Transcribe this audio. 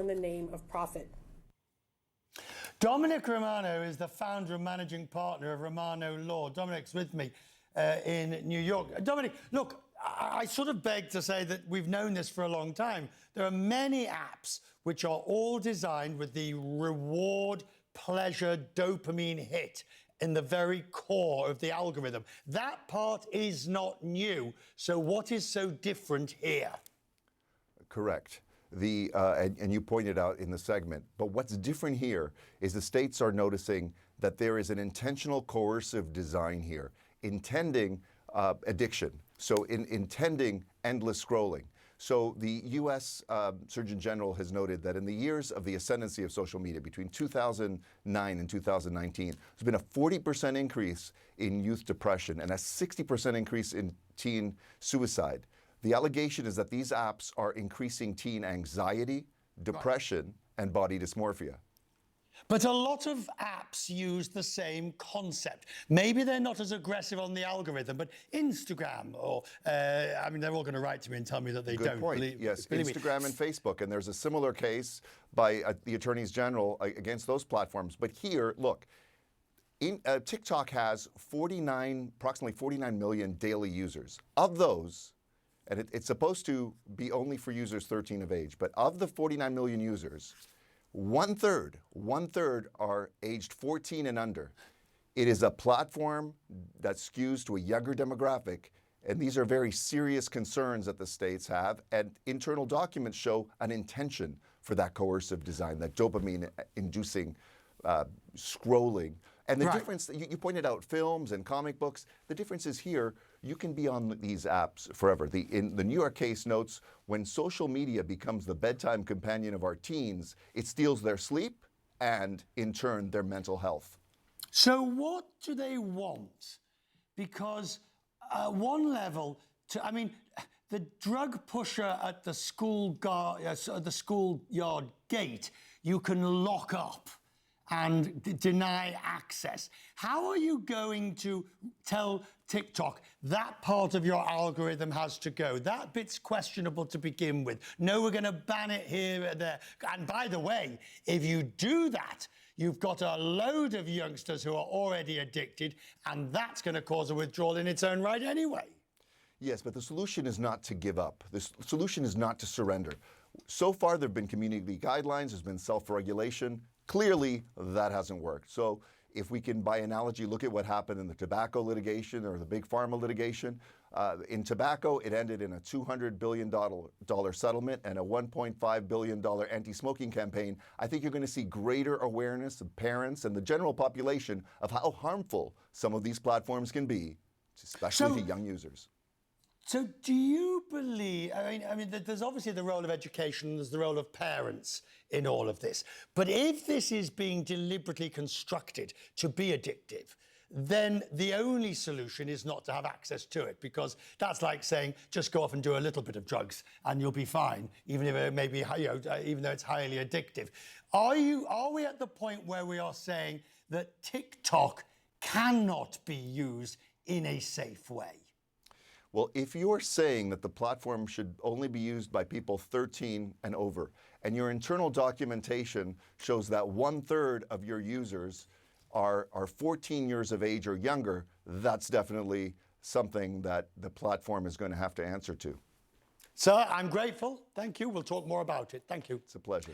the name of profit. Domenic Romano is the founder and managing partner of Romano Law. Dominic's with me in New York. Domenic, look, I sort of beg to say that we've known this for a long time. There are many apps which are all designed with the reward, pleasure, dopamine hit in the very core of the algorithm. That part is not new. So what is so different here? Correct. And you pointed out in the segment, but what's different here is the states are noticing that there is an intentional coercive design here, intending addiction, so intending endless scrolling. So the U.S. Surgeon General has noted that in the years of the ascendancy of social media, between 2009 and 2019, there's been a 40% increase in youth depression and a 60% increase in teen suicide. The allegation is that these apps are increasing teen anxiety, depression, and body dysmorphia. But a lot of apps use the same concept. Maybe they're not as aggressive on the algorithm, but Instagram or, I mean, they're all going to write to me and tell me that they don't. Good point. Yes, Instagram and Facebook. And there's a similar case by the attorneys general against those platforms. But here, look, TikTok has approximately 49 million daily users. Of those, and it's supposed to be only for users 13 of age, but of the 49 million users, one third are aged 14 and under. It is a platform that skews to a younger demographic, and these are very serious concerns that the states have, and internal documents show an intention for that coercive design, that dopamine-inducing scrolling. And the difference, you pointed out films and comic books, the difference is here, you can be on these apps forever. In the New York case notes, when social media becomes the bedtime companion of our teens, it steals their sleep and, in turn, their mental health. So what do they want? Because one level, I mean, the drug pusher at the schoolyard gate, you can lock up and deny access. How are you going to tell TikTok that part of your algorithm has to go? That bit's questionable to begin with. No, we're going to ban it here and there. And by the way, if you do that, you've got a load of youngsters who are already addicted, and that's going to cause a withdrawal in its own right anyway. Yes, but the solution is not to give up. The solution is not to surrender. So far, there have been community guidelines, there's been self-regulation. Clearly, that hasn't worked. So if we can, by analogy, look at what happened in the tobacco litigation or the big pharma litigation, in tobacco, it ended in a $200 billion settlement and a $1.5 billion anti-smoking campaign. I think you're going to see greater awareness of parents and the general population of how harmful some of these platforms can be, especially to young users. So do you believe, I mean, there's obviously the role of education, there's the role of parents in all of this. But if this is being deliberately constructed to be addictive, then the only solution is not to have access to it, because that's like saying, just go off and do a little bit of drugs and you'll be fine, even if it may be, even though it's highly addictive. Are we at the point where we are saying that TikTok cannot be used in a safe way? Well, if you're saying that the platform should only be used by people 13 and over, and your internal documentation shows that 1/3 of your users are 14 years of age or younger, that's definitely something that the platform is going to have to answer to. Sir, I'm grateful. Thank you. We'll talk more about it. Thank you. It's a pleasure.